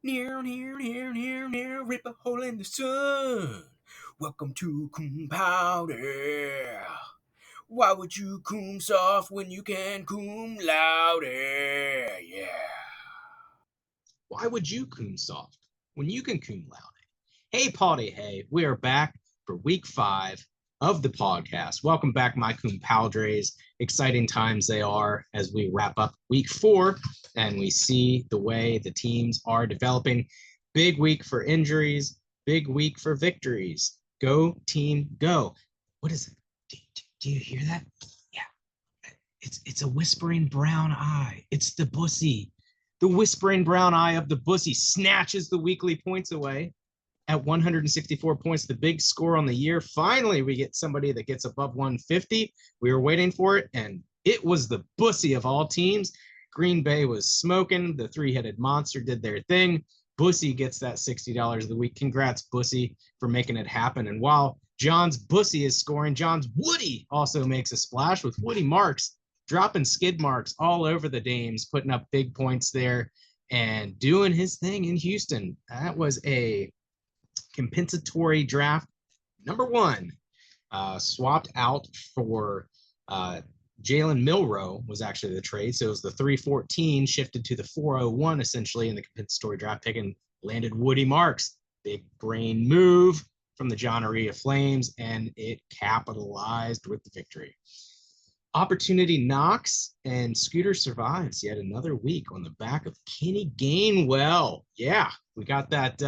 Near, near, near, near, near, rip a hole in the sun. Welcome to Cum Paude. Why would you cum soft when you can cum louder? Yeah. Why would you coom soft when you can coom loud? Hey, Paudy, hey, we are back for week 5 of the podcast. Welcome back, my coom padres. Exciting times they are as we wrap up week 4 and we see the way the teams are developing. Big week for injuries, big week for victories. Go, team, go. What is it? Do you hear that? Yeah, it's a whispering brown eye. It's the bussy. The whispering brown eye of the bussy snatches the weekly points away at 164 points, the big score on the year. Finally, we get somebody that gets above 150. We were waiting for it, and it was the bussy of all teams. Green Bay was smoking. The three-headed monster did their thing. Bussy gets that $60 of the week. Congrats, Bussy, for making it happen. And while John's Bussy is scoring, John's Woody also makes a splash with Woody Marks dropping skid marks all over the Dames, putting up big points there and doing his thing in Houston. That was a compensatory draft number 1, swapped out for Jalen Milroe was actually the trade. So it was the 314 shifted to the 401 essentially in the compensatory draft pick and landed Woody Marks. Big brain move from the John Aria Flames, and it capitalized with the victory. Opportunity knocks, and Scooter survives yet another week on the back of Kenny Gainwell. Yeah, we got that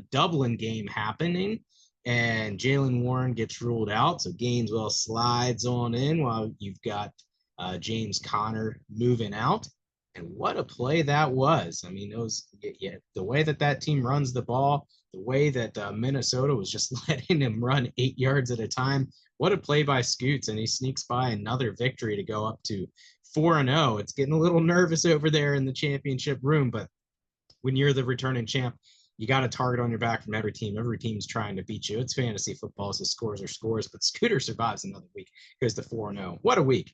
Dublin game happening, and Jalen Warren gets ruled out. So Gaineswell slides on in while you've got James Conner moving out. And what a play that was. I mean, it was the way that team runs the ball, the way that Minnesota was just letting him run 8 yards at a time. What a play by Scoots, and he sneaks by another victory to go up to 4-0. It's getting a little nervous over there in the championship room, but when you're the returning champ, you got a target on your back from every team. Every team's trying to beat you. It's fantasy football, so scores are scores, but Scooter survives another week, goes to 4-0. What a week.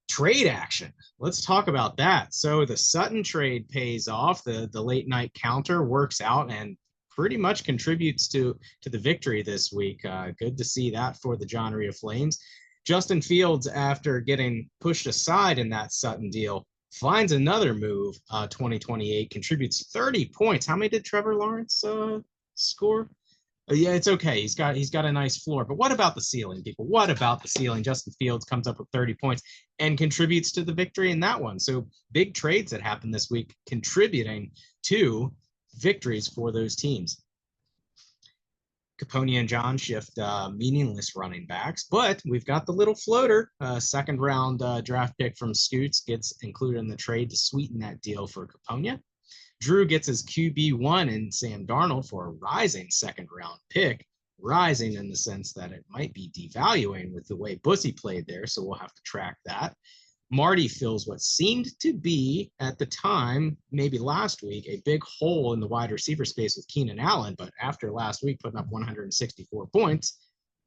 Trade action. Let's talk about that. So the Sutton trade pays off. The late night counter works out and pretty much contributes to the victory this week. Good to see that for the John Rhea Flames. Justin Fields, after getting pushed aside in that Sutton deal, finds another move. 2028 contributes 30 points. How many did Trevor Lawrence score? Yeah, it's okay. He's got a nice floor. But what about the ceiling, people? What about the ceiling? Justin Fields comes up with 30 points and contributes to the victory in that one. So big trades that happened this week contributing to victories for those teams. Capone and John shift meaningless running backs, but we've got the little floater, second round draft pick from Scoots gets included in the trade to sweeten that deal for Capone. Drew gets his QB1 in Sam Darnold for a rising second round pick, rising in the sense that it might be devaluing with the way Bussy played there, so we'll have to track that. Marty fills what seemed to be, at the time, maybe last week, a big hole in the wide receiver space with Keenan Allen, but after last week putting up 164 points,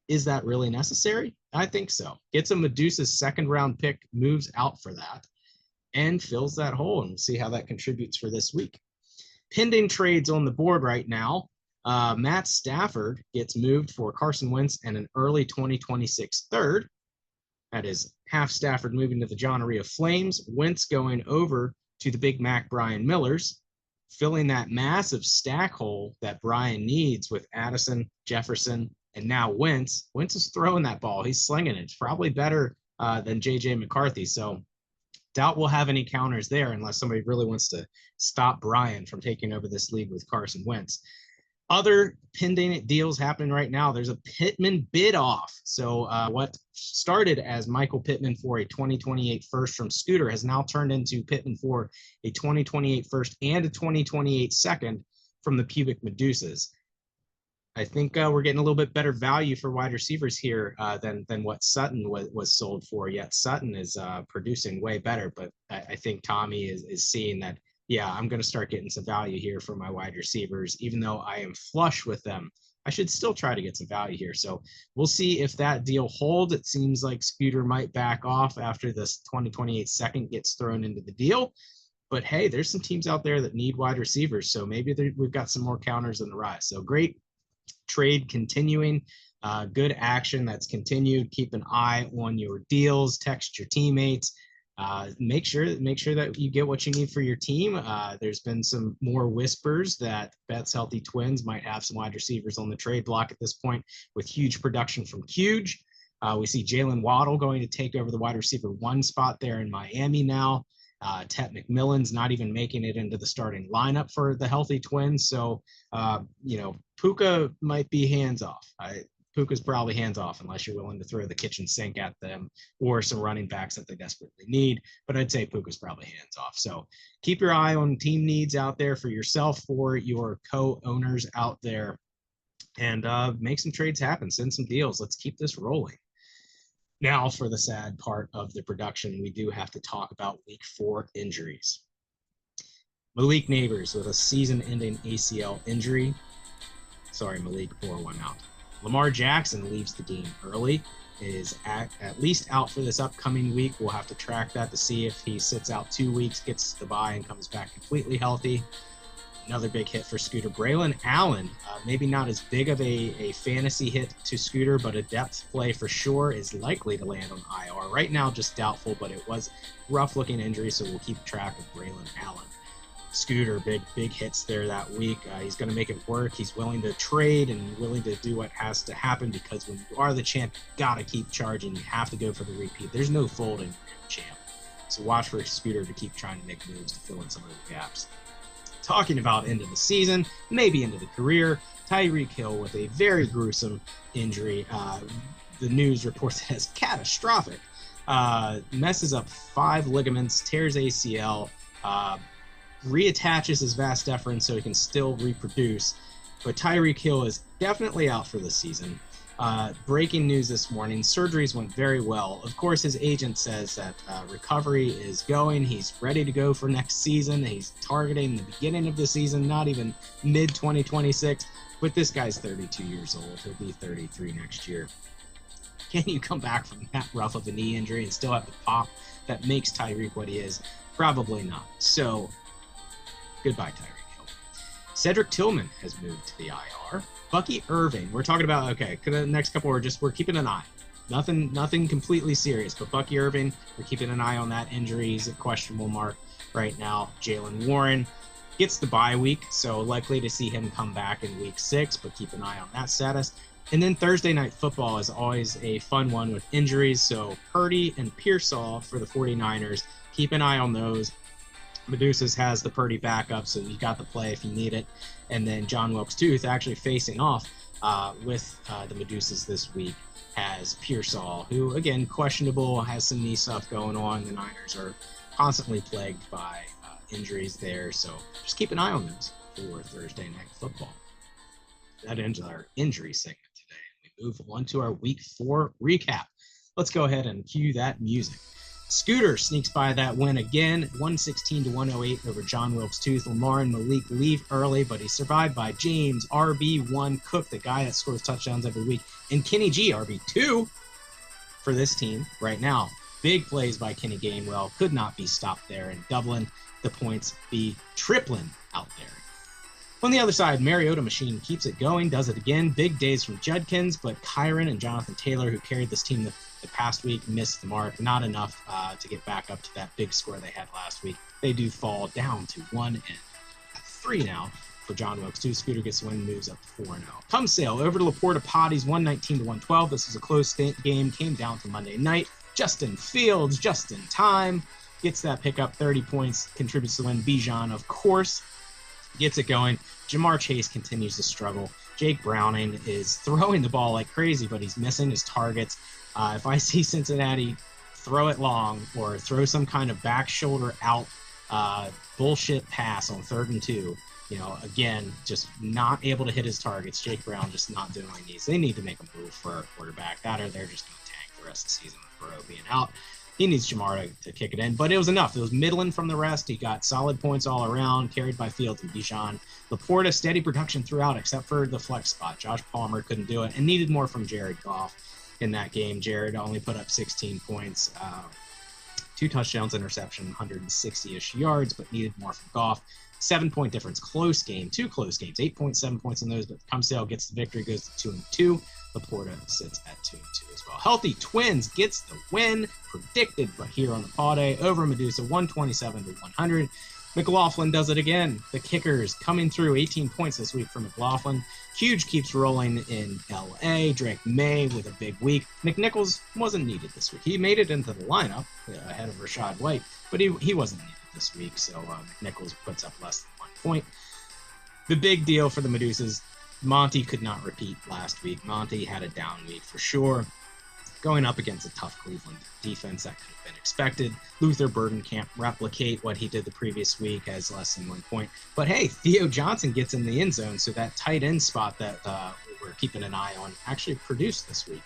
is that really necessary? I think so. Gets a Medusa's second round pick, moves out for that, and fills that hole, and we'll see how that contributes for this week. Pending trades on the board right now. Matt Stafford gets moved for Carson Wentz and an early 2026 third. That is half Stafford moving to the John Aria Flames, Wentz going over to the Big Mac Brian Millers, filling that massive stack hole that Brian needs with Addison, Jefferson, and now Wentz. Wentz is throwing that ball. He's slinging it. It's probably better than J.J. McCarthy. So doubt we'll have any counters there unless somebody really wants to stop Brian from taking over this league with Carson Wentz. Other pending deals happening right now. There's a Pittman bid off. So what started as Michael Pittman for a 2028 first from Scooter has now turned into Pittman for a 2028 first and a 2028 second from the Pubic Medusas. I think we're getting a little bit better value for wide receivers here than what Sutton was sold for. Yet Sutton is producing way better, but I think Tommy is seeing that, yeah, I'm going to start getting some value here for my wide receivers. Even though I am flush with them, I should still try to get some value here. So we'll see if that deal holds. It seems like Scooter might back off after this 2028 second gets thrown into the deal. But hey, there's some teams out there that need wide receivers, so maybe we've got some more counters in the rise. So great trade continuing. Good action that's continued. Keep an eye on your deals. Text your teammates. Make sure that you get what you need for your team. There's been some more whispers that Bet's Healthy Twins might have some wide receivers on the trade block at this point, with huge production from Huge. We see Jalen Waddle going to take over the wide receiver 1 spot there in Miami now. Tet McMillan's not even making it into the starting lineup for the Healthy Twins. So, Puka might be hands off. Puka's probably hands off unless you're willing to throw the kitchen sink at them or some running backs that they desperately need. But I'd say Puka's probably hands off. So keep your eye on team needs out there for yourself, for your co-owners out there, and make some trades happen. Send some deals. Let's keep this rolling. Now, for the sad part of the production, we do have to talk about week 4 injuries. Malik Neighbors with a season-ending ACL injury. Sorry, Malik, pour one out. Lamar Jackson leaves the game early, is at least out for this upcoming week. We'll have to track that to see if he sits out 2 weeks, gets the bye, and comes back completely healthy. Another big hit for Scooter. Braylon Allen, maybe not as big of a fantasy hit to Scooter, but a depth play for sure, is likely to land on IR. Right now, just doubtful, but it was rough-looking injury, so we'll keep track of Braylon Allen. Scooter, big hits there that week. He's going to make it work. He's willing to trade and willing to do what has to happen, because when you are the champ, you got to keep charging. You have to go for the repeat. There's no folding when you're the champ. So watch for Scooter to keep trying to make moves to fill in some of the gaps. Talking about end of the season, maybe into the career, Tyreek Hill with a very gruesome injury. The news reports it as catastrophic. Messes up 5 ligaments, tears ACL, reattaches his vas deferens so he can still reproduce. But Tyreek Hill is definitely out for the season. Breaking news this morning, surgeries went very well. Of course, his agent says that recovery is going. He's ready to go for next season. He's targeting the beginning of the season, not even mid-2026. But this guy's 32 years old. He'll be 33 next year. Can you come back from that rough of a knee injury and still have the pop that makes Tyreek what he is? Probably not. So, goodbye, Tyreek Hill. Cedric Tillman has moved to the IR. Bucky Irving, we're talking about, okay, the next couple we're keeping an eye. Nothing completely serious, but Bucky Irving, we're keeping an eye on that injury. He's a questionable mark right now. Jalen Warren gets the bye week, so likely to see him come back in week 6, but keep an eye on that status. And then Thursday Night Football is always a fun one with injuries, so Purdy and Pearsall for the 49ers, keep an eye on those. Medusas has the Purdy backup, so you got the play if you need it. And then John Wilkes-Tooth actually facing off with the Medusas this week has Pearsall, who, again, questionable, has some knee stuff going on. The Niners are constantly plagued by injuries there, so just keep an eye on those for Thursday Night Football. That ends our injury segment today. We move on to our Week 4 recap. Let's go ahead and cue that music. Scooter sneaks by that win again, 116-108 over John Wilkes-Tooth. Lamar and Malik leave early, but he's survived by James, RB1, Cook, the guy that scores touchdowns every week, and Kenny G, RB2 for this team right now. Big plays by Kenny Gainwell, could not be stopped there in Dublin. The points be tripling out there. On the other side, Mariota Machine keeps it going, does it again. Big days from Judkins, but Kyron and Jonathan Taylor, who carried this team the past week, missed the mark. Not enough to get back up to that big score they had last week. They do fall down to 1-3 now for John Wilkes-Tooth. Scooter gets the win, moves up to 4-0. Come sail over to Laporta Potties, 119-112. This was a close game, came down to Monday night. Justin Fields, just in time, gets that pickup, 30 points, contributes to the win. Bijan, of course, gets it going. Jamar Chase continues to struggle. Jake Browning is throwing the ball like crazy, but he's missing his targets. If I see Cincinnati throw it long or throw some kind of back shoulder out bullshit pass on 3rd and 2, again, just not able to hit his targets. Jake Brown just not doing what he needs. They need to make a move for a quarterback. That or they're just going to tank the rest of the season with Burrow being out. He needs Jamar to kick it in, but it was enough. It was middling from the rest. He got solid points all around, carried by Fields and Bijan. Laporta, steady production throughout, except for the flex spot. Josh Palmer couldn't do it and needed more from Jared Goff in that game. Jared only put up 16 points, 2 touchdowns, interception, 160-ish yards, but needed more from Goff. 7-point difference, close game, 2 close games, 8.7 points on those, but Cum Paude gets the victory, goes to 2-2. Laporta sits at 2-2 as well. Healthy Twins gets the win, predicted, but here on the Paude over Medusa, 127-100. McLaughlin does it again. The kickers coming through, 18 points this week for McLaughlin. Huge keeps rolling in LA. Drake May with a big week. McNichols wasn't needed this week. He made it into the lineup ahead of Rashad White, but he wasn't needed this week, so McNichols puts up less than 1 point. The big deal for the Medusas, Monty could not repeat last week. Monty had a down week for sure. Going up against a tough Cleveland defense, that could have been expected. Luther Burden can't replicate what he did the previous week, as less than 1 point. But hey, Theo Johnson gets in the end zone, so that tight end spot that we're keeping an eye on actually produced this week.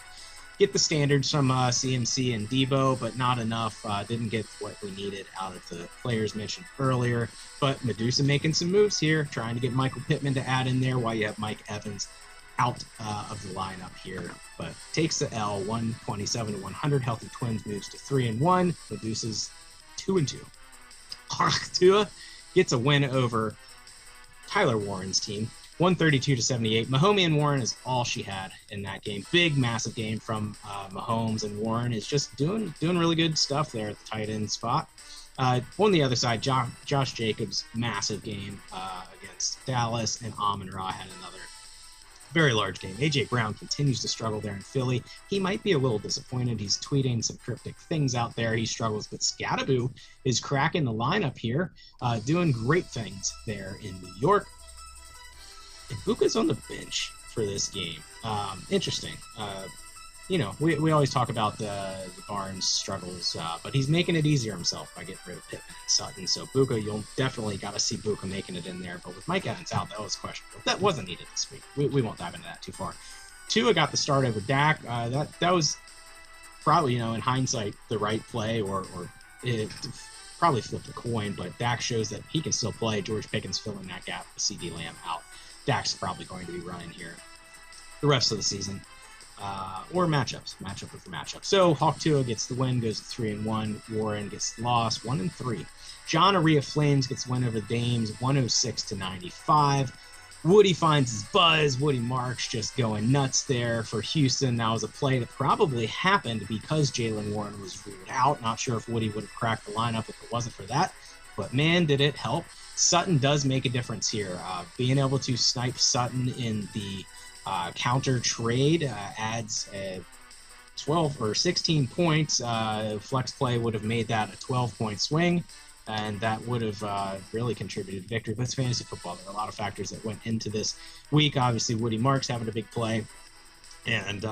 Get the standards from CMC and Debo, but not enough. Didn't get what we needed out of the players mentioned earlier. But Medusa making some moves here, trying to get Michael Pittman to add in there while you have Mike Evans out of the lineup here, but takes the L, 127-100. Healthy Twins moves to 3-1. Medusa's 2-2. Tua gets a win over Tyler Warren's team, 132-78. Mahomes and Warren is all she had in that game. Big, massive game from Mahomes, and Warren is just doing really good stuff there at the tight end spot. On the other side, Josh Jacobs, massive game against Dallas, and Amon-Ra had another very large game. A.J. Brown continues to struggle there in Philly. He might be a little disappointed. He's tweeting some cryptic things out there. He struggles, but Scattaboo is cracking the lineup here, doing great things there in New York. And Buka's on the bench for this game. Interesting. We always talk about the Barnes struggles, but he's making it easier himself by getting rid of Pittman and Sutton. So Buka, you'll definitely got to see Buka making it in there. But with Mike Evans out, that was questionable. That wasn't needed this week. We won't dive into that too far. Tua got the start over Dak. That was probably, in hindsight, the right play, or it probably flipped a coin. But Dak shows that he can still play. George Pickens filling that gap with CD Lamb out. Dak's probably going to be running here the rest of the season. Or matchup after matchup. So Hawk Tua gets the win, goes to 3-1. Warren gets the loss, 1-3. John Aria Flames gets the win over the Dames, 106-95. Woody finds his buzz. Woody Marks just going nuts there for Houston. That was a play that probably happened because Jaylen Warren was ruled out. Not sure if Woody would have cracked the lineup if it wasn't for that. But man, did it help. Sutton does make a difference here. Being able to snipe Sutton in the counter trade adds 12 or 16 points. Flex play would have made that a 12-point swing, and that would have really contributed to victory. But it's fantasy football. There are a lot of factors that went into this week. Obviously, Woody Marks having a big play, and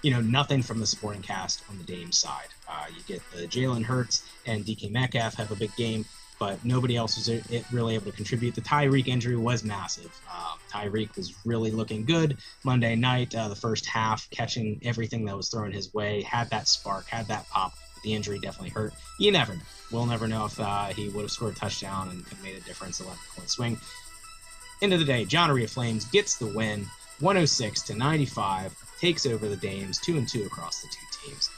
nothing from the supporting cast on the Dame side. You get the Jalen Hurts and DK Metcalf have a big game, but nobody else was really able to contribute. The Tyreek injury was massive. Tyreek was really looking good Monday night, the first half, catching everything that was thrown his way, had that spark, had that pop, but the injury definitely hurt. You never know. We'll never know if he would have scored a touchdown and could have made a difference, 11-point swing. End of the day, John Aria Flames gets the win, 106-95, takes over the Dames, 2-2 across the two teams.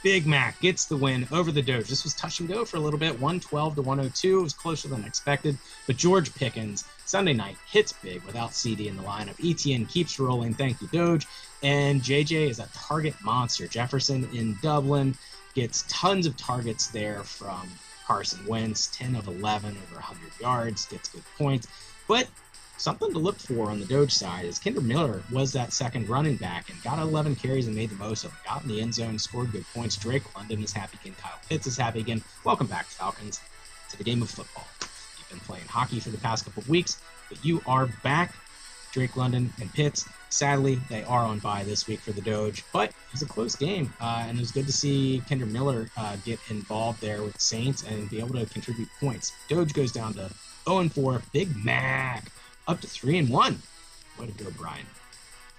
Big Mac gets the win over the Doge. This was touch and go for a little bit, 112-102. It was closer than expected, but George Pickens, Sunday night, hits big without CD in the lineup. ETN keeps rolling. Thank you, Doge. And JJ is a target monster. Jefferson in Dublin gets tons of targets there from Carson Wentz, 10 of 11, over 100 yards, gets good points. But something to look for on the Doge side is Kendra Miller was that second running back and got 11 carries and made the most of it. Got in the end zone, scored good points. Drake London is happy again. Kyle Pitts is happy again. Welcome back, Falcons, to the game of football. You've been playing hockey for the past couple of weeks, but you are back. Drake London and Pitts, sadly, they are on bye this week for the Doge, but it was a close game, and it was good to see Kendra Miller get involved there with the Saints and be able to contribute points. Doge goes down to 0-4. Big Mac up to 3-1. Way to go, Brian.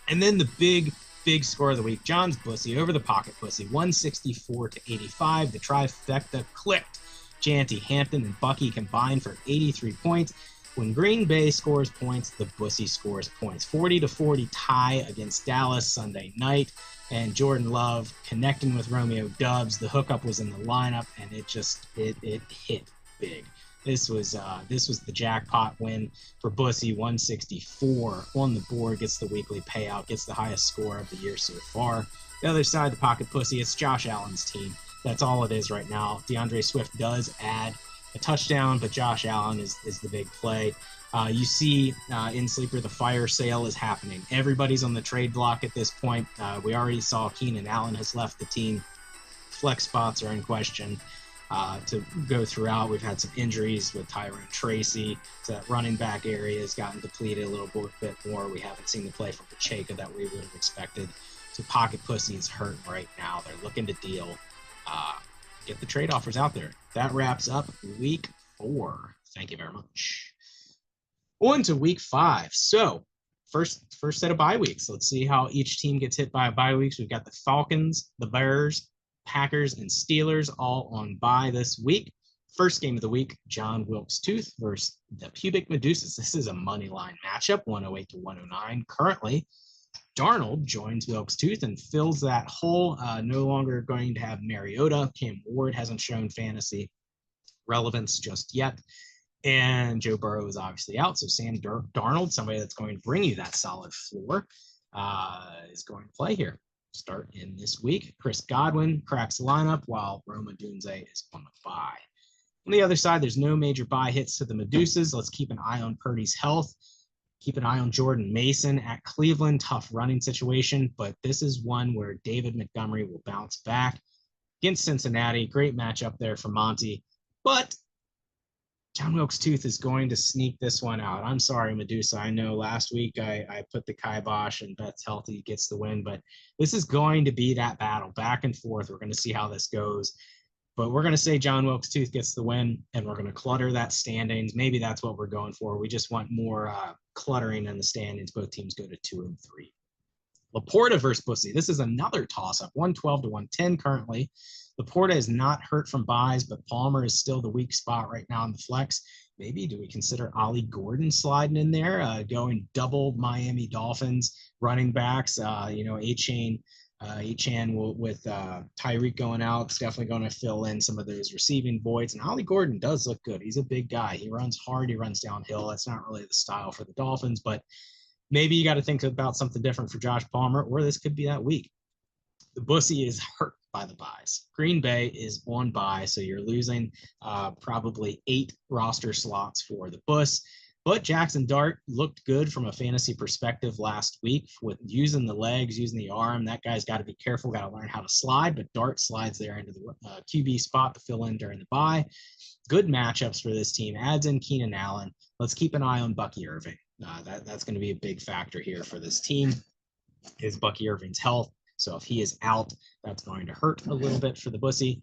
And then the big score of the week, John's Bussy over the Pocket Pussy, 164-85. The trifecta clicked. Janty, Hampton, and Bucky combined for 83 points. When Green Bay scores points, the Bussy scores points. 40-40 tie against Dallas Sunday night, and Jordan Love connecting with Romeo Doubs. The hookup was in the lineup, and it hit big. This was the jackpot win for Bussy. 164 on the board, gets the weekly payout, gets the highest score of the year so far. The other side, the pocket Pussy, it's Josh Allen's team. That's all it is right now. DeAndre Swift does add a touchdown, but Josh Allen is the big play. You see in Sleeper, the fire sale is happening. Everybody's on the trade block at this point. We already saw Keenan Allen has left the team. Flex spots are in question to go throughout. We've had some injuries with Tyrone Tracy. So that running back area has gotten depleted a little bit more. We haven't seen the play from Pacheco that we would have expected. So Pocket Pussy is hurt right now. They're looking to deal. Get the trade offers out there. That wraps up week 4. Thank you very much. On to week 5. So first set of bye weeks. Let's see how each team gets hit by bye weeks. We've got the Falcons, the Bears, Packers, and Steelers all on bye this week. First game of the week, John Wilkes Tooth versus the Pubic Medusas. This is a money line matchup, 108-109. Currently, Darnold joins Wilkes Tooth and fills that hole. No longer going to have Mariota. Cam Ward hasn't shown fantasy relevance just yet. And Joe Burrow is obviously out. So Sam Darnold, somebody that's going to bring you that solid floor, is going to play here. Start in this week. Chris Godwin cracks the lineup while Roma Dunze is on the bye. On the other side, there's no major bye hits to the Medusas. Let's keep an eye on Purdy's health. Keep an eye on Jordan Mason at Cleveland. Tough running situation, but this is one where David Montgomery will bounce back against Cincinnati. Great matchup there for Monty. But John Wilkes Tooth is going to sneak this one out. I'm sorry, Medusa. I know last week I put the kibosh and Beth's healthy gets the win, but this is going to be that battle back and forth. We're going to see how this goes. But we're going to say John Wilkes Tooth gets the win, and we're going to clutter that standings. Maybe that's what we're going for. We just want more cluttering in the standings. Both teams go to 2 and 3. Laporta versus Bussy. This is another toss-up, 112-110 currently. Laporta is not hurt from buys, but Palmer is still the weak spot right now in the flex. Maybe do we consider Ollie Gordon sliding in there, going double Miami Dolphins running backs? Achane with Tyreek going out, it's definitely going to fill in some of those receiving voids. And Ollie Gordon does look good. He's a big guy. He runs hard. He runs downhill. That's not really the style for the Dolphins, but maybe you got to think about something different for Josh Palmer, or this could be that week. The Bussy is hurt by the buys. Green Bay is on bye, so you're losing probably 8 roster slots for the Buss. But Jackson Dart looked good from a fantasy perspective last week with using the legs, using the arm. That guy's got to be careful, got to learn how to slide, but Dart slides there into the QB spot to fill in during the bye. Good matchups for this team. Adds in Keenan Allen. Let's keep an eye on Bucky Irving. That's going to be a big factor here for this team, is Bucky Irving's health. So if he is out, that's going to hurt a little bit for the Bussy.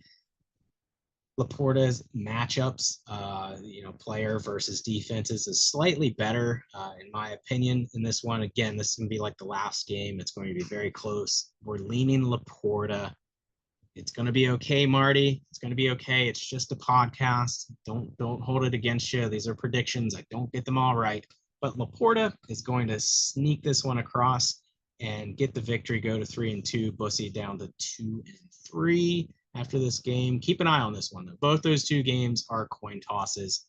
Laporta's matchups, player versus defenses is slightly better, in my opinion, in this one. Again, this is going to be like the last game. It's going to be very close. We're leaning Laporta. It's going to be okay, Marty. It's going to be okay. It's just a podcast. Don't hold it against you. These are predictions. I don't get them all right. But Laporta is going to sneak this one across and get the victory, go to 3-2, Bussy down to 2-3 after this game. Keep an eye on this one, though. Both those two games are coin tosses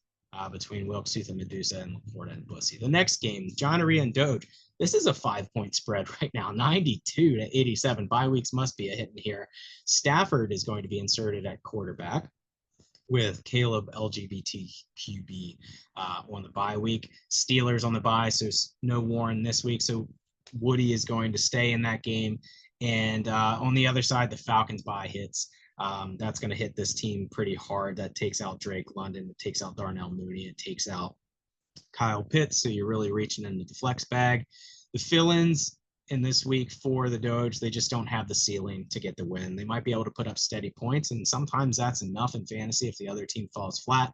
between Wilkes Tooth and Medusa and Laporta and Bussy. The next game, John Aria and Doge. This is a 5-point spread right now, 92-87. Bye weeks must be a hit in here. Stafford is going to be inserted at quarterback with Caleb LGBTQB on the bye week. Steelers on the bye, so no Warren this week. So Woody is going to stay in that game. And on the other side, the Falcons bye hits. That's going to hit this team pretty hard. That takes out Drake London. It takes out Darnell Mooney. It takes out Kyle Pitts. So you're really reaching into the flex bag. The fill-ins in this week for the Doge, they just don't have the ceiling to get the win. They might be able to put up steady points, and sometimes that's enough in fantasy if the other team falls flat.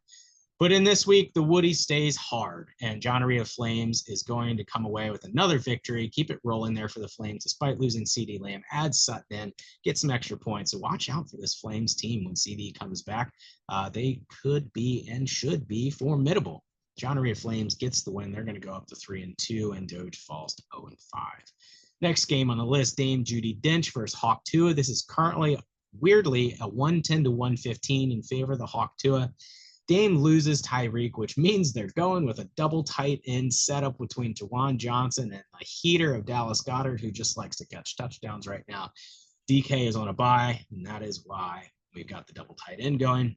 But in this week, the Woody stays hard, and John Aria Flames is going to come away with another victory. Keep it rolling there for the Flames, despite losing CeeDee Lamb. Add Sutton in, get some extra points. So watch out for this Flames team when CD comes back. They could be and should be formidable. John Maria Flames gets the win. They're going to go up to 3-2, and Doge falls to 0-5. Next game on the list, Dame Judi Dench versus Hawk Tua. This is currently, weirdly, a 110 to 115 in favor of the Hawk Tua. Dame loses Tyreek, which means they're going with a double tight end setup between Tawan Johnson and the heater of Dallas Goedert, who just likes to catch touchdowns right now. DK is on a bye, and that is why we've got the double tight end going.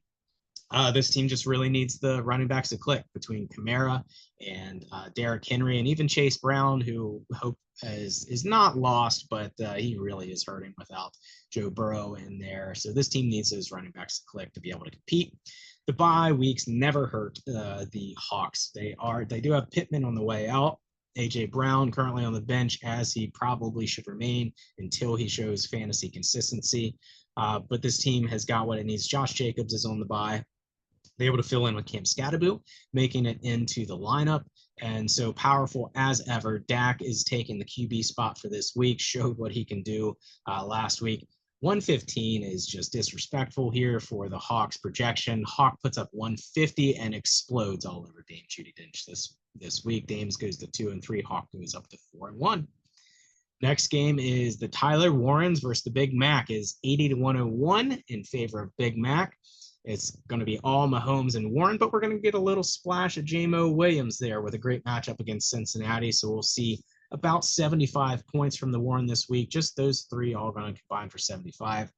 This team just really needs the running backs to click between Kamara and Derrick Henry, and even Chase Brown, who hope is not lost, but he really is hurting without Joe Burrow in there. So this team needs those running backs to click to be able to compete. The bye weeks never hurt the Hawks. They do have Pittman on the way out. AJ Brown currently on the bench, as he probably should remain until he shows fantasy consistency. But this team has got what it needs. Josh Jacobs is on the bye. They're able to fill in with Cam Scatterbo, making it into the lineup. And so powerful as ever. Dak is taking the QB spot for this week, showed what he can do last week. 115 is just disrespectful here for the Hawks projection. Hawk puts up 150 and explodes all over Dame Judi Dench this week. Dames goes to 2-3. Hawk goes up to 4-1. Next game is the Tyler Warrens versus the Big Mac. Is 80 to 101 in favor of Big Mac. It's going to be all Mahomes and Warren, but we're going to get a little splash of J-Mo Williams there with a great matchup against Cincinnati. So we'll see about 75 points from the Warren this week. Just those three all going to combine for 75.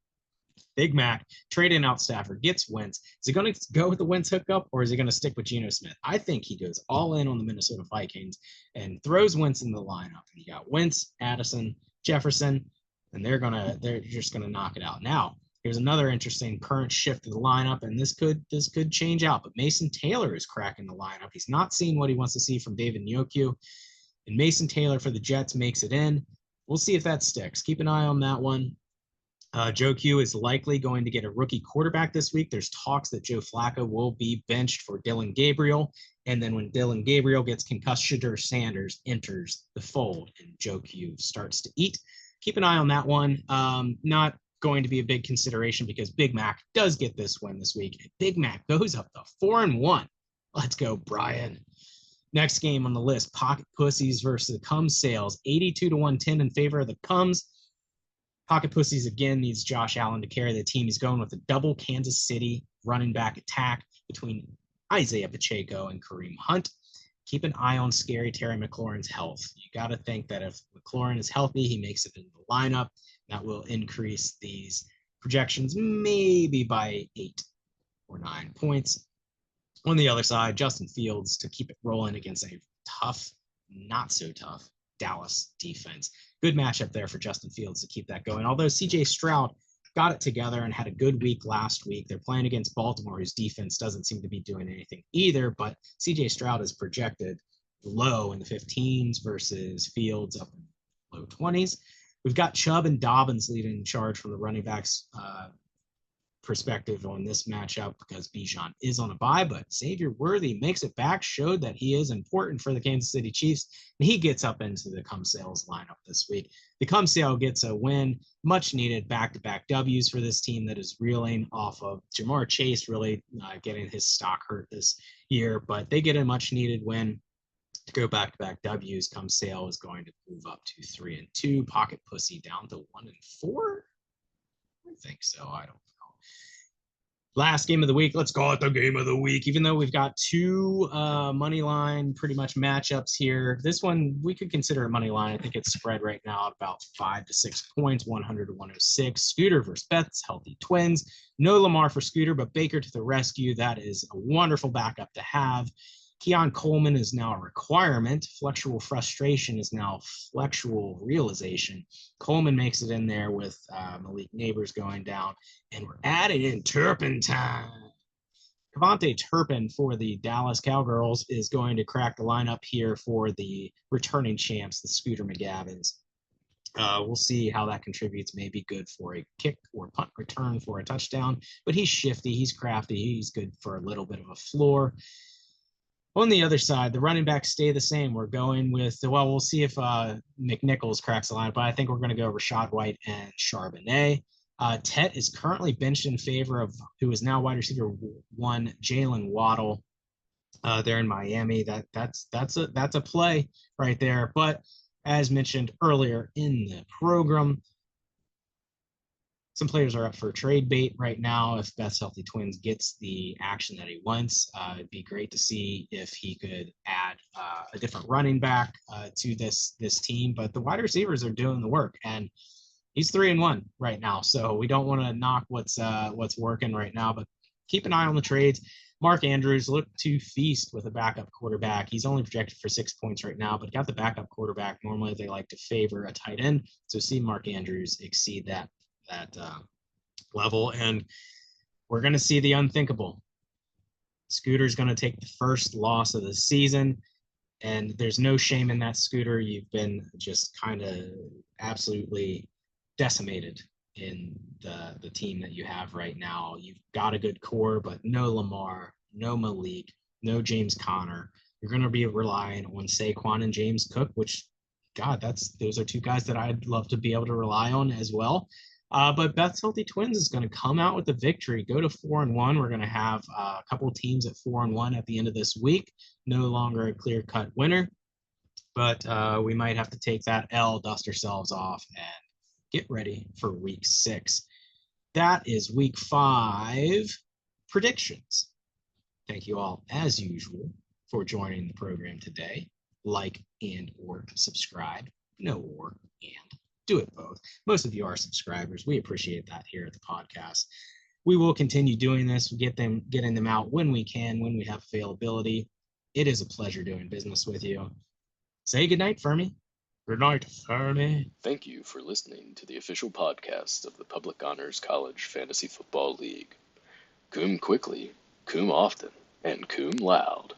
Big Mac trading out Stafford, gets Wentz. Is he going to go with the Wentz hookup, or is he going to stick with Geno Smith? I think he goes all in on the Minnesota Vikings and throws Wentz in the lineup. And you got Wentz, Addison, Jefferson, and they're just gonna knock it out. Now, here's another interesting current shift to the lineup, and this could change out. But Mason Taylor is cracking the lineup. He's not seeing what he wants to see from David Njoku, and Mason Taylor for the Jets makes it in. We'll see if that sticks. Keep an eye on that one. Joe Q is likely going to get a rookie quarterback this week. There's talks that Joe Flacco will be benched for Dylan Gabriel. And then when Dylan Gabriel gets concussed, Shedeur Sanders enters the fold and Joe Q starts to eat. Keep an eye on that one. Not going to be a big consideration because Big Mac does get this win this week. Big Mac goes up to 4-1. Let's go, Brian. Next game on the list, Pocket Pussies versus the Cum Sales. 82 to 110 in favor of the Cums. Pocket Pussies again needs Josh Allen to carry the team. He's going with a double Kansas City running back attack between Isaiah Pacheco and Kareem Hunt. Keep an eye on scary Terry McLaurin's health. You got to think that if McLaurin is healthy, he makes it into the lineup. That will increase these projections maybe by 8 or 9 points. On the other side, Justin Fields to keep it rolling against a tough, not so tough Dallas defense. Good matchup there for Justin Fields to keep that going. Although CJ Stroud got it together and had a good week last week. They're playing against Baltimore, whose defense doesn't seem to be doing anything either, but CJ Stroud is projected low in the 15s versus Fields up in low 20s. We've got Chubb and Dobbins leading charge from the running backs perspective on this matchup because Bijan is on a bye, but Xavier Worthy makes it back, showed that he is important for the Kansas City Chiefs, and he gets up into the Cum Sales lineup this week. The Cum Sale gets a win, much needed back-to-back W's for this team that is reeling off of Jamar Chase really getting his stock hurt this year, but they get a much needed win to go back-to-back W's. Cum Sale is going to move up to 3-2. Pocket Pussy down to 1-4. I think so. I don't know. Last game of the week. Let's call it the game of the week. Even though we've got two money line pretty much matchups here, this one we could consider a money line. I think it's spread right now at about 5 to 6 points, 100 to 106. Scooter versus Beth's Healthy Twins. No Lamar for Scooter, but Baker to the rescue. That is a wonderful backup to have. Keon Coleman is now a requirement. Flexual frustration is now flexual realization. Coleman makes it in there with Malik Neighbors going down, and we're adding in Turpentine. Cavante Turpin for the Dallas Cowgirls is going to crack the lineup here for the returning champs, the Scooter McGavins. We'll see how that contributes. Maybe good for a kick or punt return for a touchdown, but he's shifty, he's crafty, he's good for a little bit of a floor. On the other side, the running backs stay the same. We're going with, well, we'll see if McNichols cracks the line, but I think we're going to go Rashad White and Charbonnet. Tet is currently benched in favor of who is now wide receiver 1, Jalen Waddle. there in Miami. That's a play right there. But as mentioned earlier in the program, some players are up for trade bait right now. If Beth's Healthy Twins gets the action that he wants, it'd be great to see if he could add a different running back to this team. But the wide receivers are doing the work, and he's 3-1 right now. So we don't want to knock what's working right now, but keep an eye on the trades. Mark Andrews looked to feast with a backup quarterback. He's only projected for 6 points right now, but got the backup quarterback. Normally they like to favor a tight end. So see Mark Andrews exceed that level, and we're going to see the unthinkable. Scooter's going to take the first loss of the season, and there's no shame in that, Scooter. You've been just kind of absolutely decimated in the team that you have right now. You've got a good core, but no Lamar, no Malik, no James Conner. You're going to be relying on Saquon and James Cook, which, God, those are two guys that I'd love to be able to rely on as well. But Beth's Healthy Twins is going to come out with the victory, go to 4-1. We're going to have a couple teams at 4-1 at the end of this week. No longer a clear-cut winner, but we might have to take that L, dust ourselves off, and get ready for week 6. That is week 5 predictions. Thank you all, as usual, for joining the program today. Like and or subscribe. No or and. Do it both. Most of you are subscribers. We appreciate that here at the podcast. We will continue doing this, getting them out when we can, when we have availability. It is a pleasure doing business with you. Say goodnight, Fermi. Good night, Fermi. Thank you for listening to the official podcast of the Public Honors College Fantasy Football League. Cum quickly, cum often, and cum loud.